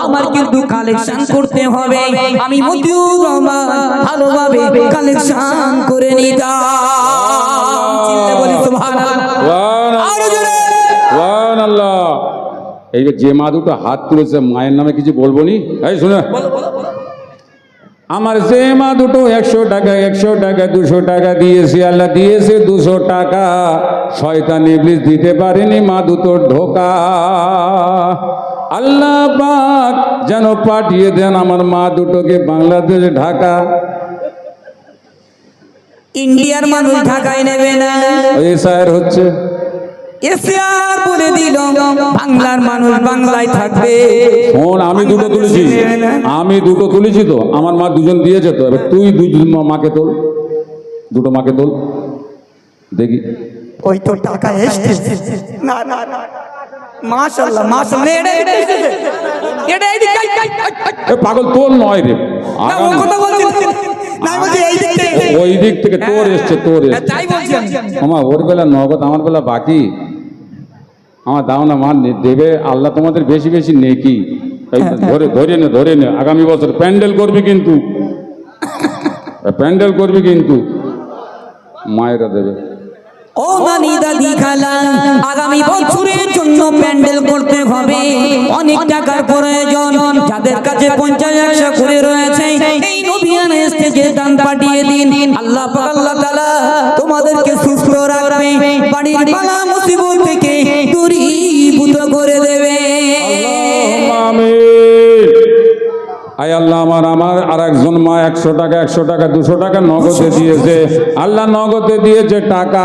আমার কিন্তু কালেকশন করতে হবে। আমি মতিউর রহমান ভালোভাবে কালেকশন করে নিতাম। চিল্লে বলি সুবহানাল্লাহ। আরো জোরে সুবহানাল্লাহ। এই যে মা দুটো হাত তুলেছে, মায়ের নামে কিছু বলবো নি? এই শুনে, আমার যে মা দুটো 100 টাকা 100 টাকা 200 টাকা দিয়েছে, আল্লাহ দিয়েছে 200 টাকা, শয়তান ইবলিস দিতে পারেনি মা দুটোর ধোকা। আল্লাহ পাক যেন পাঠিয়ে দেন আমার মা দুটোকে বাংলাদেশ, ঢাকা। ইন্ডিয়ার মানুষ ঢাকায় নেবে না, ওই স্যার হচ্ছে এসআর করে দিল, বাংলার মানুষ বাংলায় থাকবে। শোন, আমি দুটো তুলেছি তো, আমার মা দুজন দিয়েছে তো, এবার তুই দুজন মাকে তোল, দুটো মাকে তোল দেখি। ওই তো টাকা এসেছে। না না না, মাশাআল্লাহ মাশাআল্লাহ। এটা এ পাগল তোর নয় রে, না ও কথা বলছি না, বলছি এই দিক থেকে, ওই দিক থেকে তোর এসছে, তোর এসছে। তাই বলছি আমার ওর বেলা নগদ, আমার বেলা বাকি। আমার দাও না মা, দেবে আল্লাহ তোমাদের বেশি বেশি নেকি। ধরে নে আগামী বছর প্যান্ডেল করবি কিন্তু, প্যান্ডেল করবি কিন্তু, মায়েরা দেবে। ও নানি দাদি খালা, আগামী বছরের জন্য প্যান্ডেল করতে হবে, অনেক টাকার প্রয়োজন। যাদের কাছে 50-100 করে রয়েছে, এই নবীন স্টেজে দান পাঠিয়ে দিন। আল্লাহ পাক আল্লাহ তাআলা তোমাদেরকে সুস্থ রাখবে, বাড়ির বালা মুসিবত থেকে দূরীভূত করে দেবে। আমিন। আয় আল্লাহ, আমার আর একজন মা 100 টাকা 200 টাকা নগদে দিয়েছে। আল্লাহ নগদে দিয়েছে টাকা,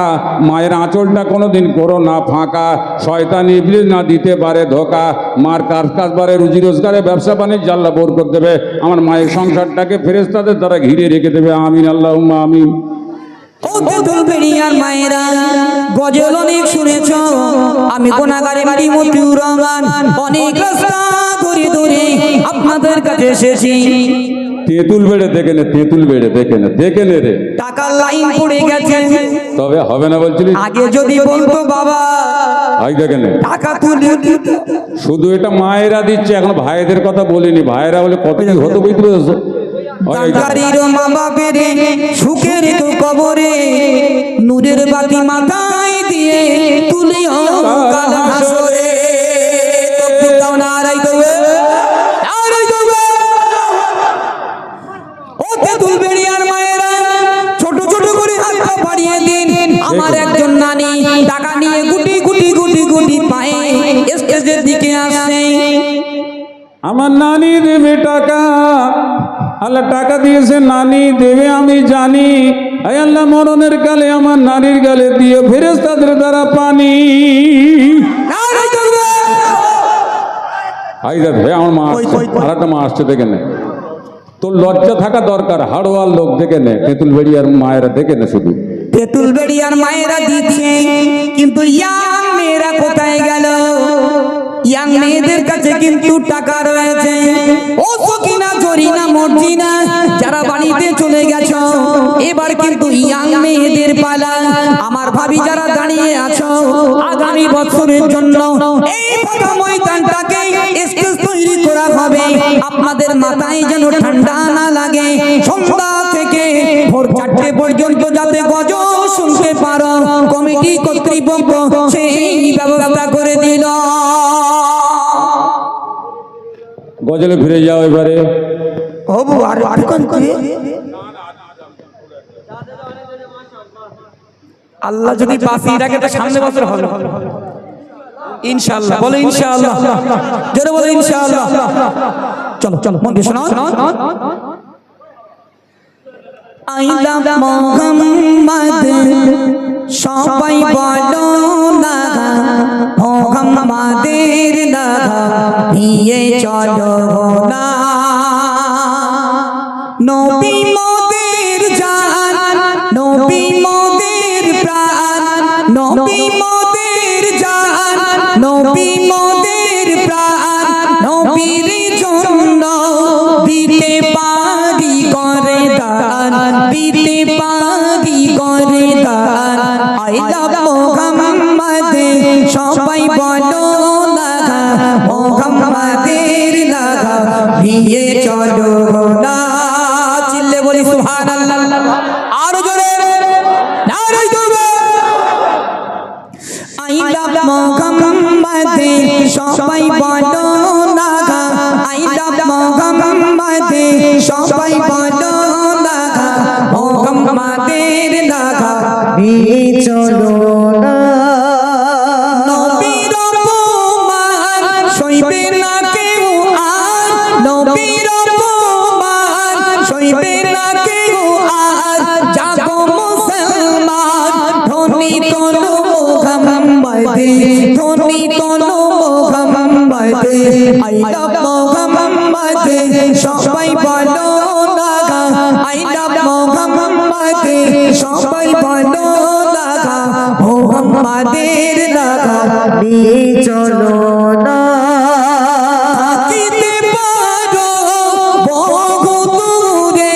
মায়ের আঁচলটা কোনোদিন করো না ফাঁকা, শয়তান ইবলিস না দিতে পারে ধোকা। মার কাজবারে রুজি রোজগারে ব্যবসা বাণিজ্য আল্লাহ বরকত দেবে, আমার মায়ের সংসারটাকে ফেরেশতাদের দ্বারা ঘিরে রেখে দেবে। আমিন আল্লাহুম্মা আমিন। ও তেতুল বেড়িয়ার মায়েরা, গজল অনেক শুনেছ, আমি গুনাহগারে বাড়ি মতিউর রহমান, অনেক রাস্তা ধরে ধরে আপনাদের কাছে এসেছি। তেঁতুল বেড়ে দেখে নে, তেঁতুল বেড়ে দেখে নে রে, টাকার লাইন পড়ে গেছে। তবে হবে না বলছিলি? আগে যদি বলতো বাবা ভাই দেখে নে, টাকা তুলে দিত। শুধু এটা মায়েরা দিচ্ছে, এখন ভাইদের কথা বলিনি। ভাইরা বলে কত কি হতো বুঝতে পেরেছো? দাদারির মা বাপের সুখের তো কবরে, নূরের বাতি মাথায় দিয়ে তুলিও কাল হাসরে। তকবীর দাও, নারায়ে তাকবীর, নারায়ে তাকবীর। ও তেতুল বেড়িয়ার মায়েরা, ছোট ছোট করে হাতটা বাড়িয়ে দিন। আমার একজন নানি টাকা নিয়ে গুটি গুটি গুটি গুটি পায়ে স্টেজের দিকে আসে। আমার নানি দেবে টাকা, আল্লাহ টাকা দিয়েছে, নানি দেবে আমি জানি। আয় আল্লাহ, মরণের কালে আমার নানির গালে দিয়ে ফেরেশতাদের দ্বারা পানি। আমার মা আর একটা মা আসছে, দেখে নে। তোর লজ্জা থাকা দরকার, হাড়োয়ার লোক দেখে নে, তেঁতুল বেড়িয়ার মায়েরা দেখে নে। শুধু তেতুল বেড়িয়ার মায়েরা দিচ্ছে, কিন্তু ইয়াং মেয়েরা কোথায় গেল? ইয়াং মেয়েদের কাছে কিন্তু টাকা রয়েছে। ও সকিনা, জরিনা, মর্জিনা, যারা বাড়িতে চলে গেছো, এবার কিন্তু ইয়াং মেয়েদের পালা। আমার ভাবি যারা দাঁড়িয়ে আছো, আগামী বছরের জন্য এই ফাঁকা ময়দানটাকে স্টেজ তৈরি করা হবে। আপনাদের মাথায় যেন ঠান্ডা না লাগে, সন্ধ্যা থেকে ভোর 4টে পর্যন্ত যাতে গজল শুনতে পারো, কমিটি কর্তৃপক্ষ সেই ব্যবস্থা করে দিল। গজলে ফিরে যাও এবারে। আল্লাহ যদি বাঁচিয়ে রাখে তো সামনে বছর হবে ইনশাআল্লাহ। বলে ইনশাআল্লাহ, জোরে বলে ইনশাআল্লাহ। চলো চলো, মন দিয়ে শোনো। আইলা মোহাম্মদ, সবাই বলো না মোহাম্মদের লাগা নিয়ে চলো না। নবী মোদের জান, নবী মোদের প্রাণ, নবী মোদের জান, নবী মোদের প্রাণ, নবীর জন্য দিতে পারি করে দান, দিতে পারি করে দান। আইলা মোহাম্মদ, সবাই বলো না মোহাম্মদের লাগা আই লাভ মোহাম্মদ সবাই বলো না আই লাভ মোহাম্মদ সবাই বলো না মোহাম্মদের লাগা নিয়ে চলো না থাকিতে পারো বহু দূরে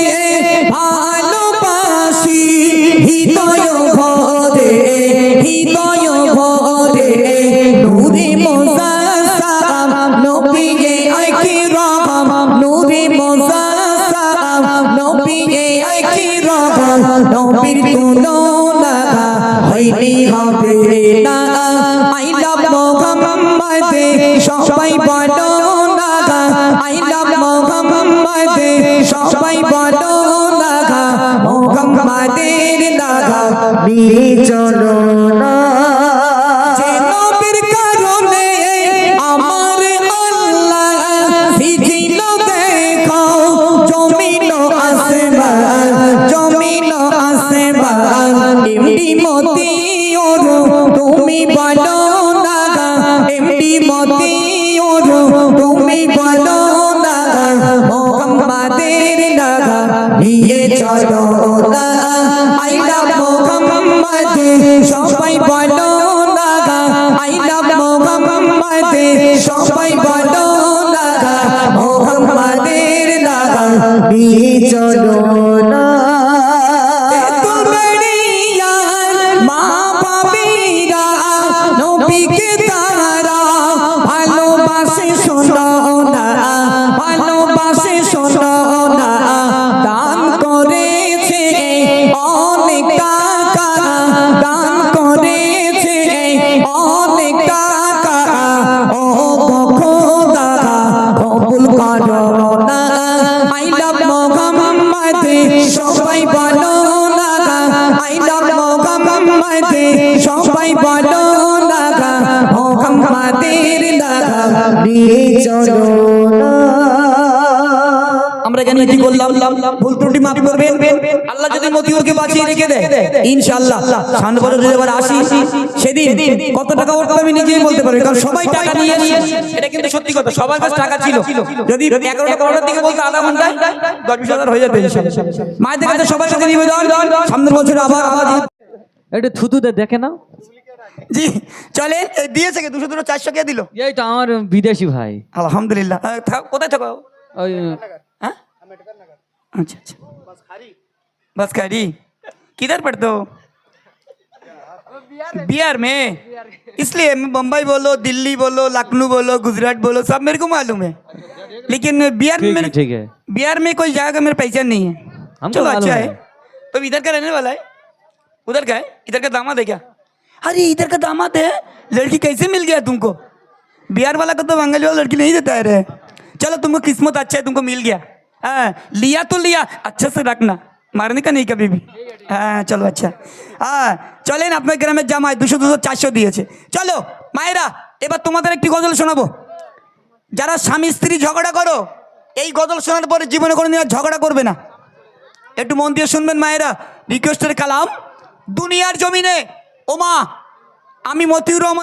ভালোবাসি হৃদয় ভরে নূরে মুজাসসাম নবীয়ে আকরাম নূরে মুজাসসাম নবীয়ে আকরাম নবীর তুলনা হইনি হবে না আই লাভ মোহাম্মদ সবাই বলো না আই লাভ মোহাম্মদ সবাই বলো না মোহাম্মদের লাগা নিয়ে চলো না যে নবীর কারণে আমার আল্লাহ ভিজিল দেখো জমিন আসমান এমডি মতি ওরো তুমি বলো না এমডি মতি ওরো তুমি বলো না মোহাম্মদের লাগা নিয়ে চলো না আই লাভ মোহাম্মদ সবাই বলো না আই লাভ মোহাম্মদ সবাই বলো না মোহাম্মদের লাগা নিয়ে চলো না মা বাবেরা নবীকে তারা ভালোবাসে শোনো না দান করেছে অনেক টাকা দান করেছে অনেক টাকা ও খোদা কবুল করো না আই লাভ মোহাম্মদ সবাই বলো না আই লাভ মোহাম্মদ সবাই বলো না মোহাম্মদের লাগা নিয়ে চলো না আমরা এখানে কি বললাম ভুল ত্রুটি মাফ করবেন আল্লাহ যদি মতিউরকে বাঁচিয়ে রেখে দেয় ইনশাআল্লাহ সামনে বছর যদি আবার আসি সেদিন কত টাকা ওর কথা আমি নিজেই বলতে পারবো কারণ সবাই টাকা নিয়ে আসে এটা কিন্তু সত্যি কথা সবার কাছে টাকা ছিল যদি 11টা 12টার দিকে বলতো আধা ঘন্টায় 10-20 হাজার হয়ে যেত ইনশাআল্লাহ মায়েদের কাছে সবার কাছে নিবেদন সামনের বছর আবার একটু থুতুতে দেখে না জি চলেন দিয়েছে কি 200 400 কে দিল এই তো আমার বিদেশি ভাই আলহামদুলিল্লাহ কোথায় থাকো ওই हाँ? अच्छा बस खरी किधर पढ़ते हो बिहार में इसलिए बम्बई बोलो दिल्ली बोलो लखनऊ बोलो गुजरात बोलो सब मेरे को मालूम है लेकिन बिहार में ठीक है बिहार में कोई जगह का मेरा पहचान नहीं है हमको चलो मालूम अच्छा है। है तो इधर का रहने वाला है उधर का है इधर का दामाद है क्या अरे इधर का दामाद है लड़की कैसे मिल गया तुमको बिहार वाला को तो बंगाली वाला लड़की नहीं देता है रे चलो तुमको किस्मत अच्छा है तुमको मिल गया हाँ लिया तो लिया अच्छे से रखना मारने का नहीं कभी भी हाँ चलो अच्छा हाँ चलें আপনার গ্রামের জামাই 200-400 দিয়েছে চলো মায়েরা এবার তোমাদের একটি গজল শোনাবো যারা স্বামী স্ত্রী ঝগড়া করো এই গজল শোনার পরে জীবনে কোনোদিন আর ঝগড়া করবে না একটু মন দিয়ে শুনবেন মায়েরা রিকোয়েস্টের কালাম দুনিয়ার জমিনে ওমা আমি মতিউর রহমান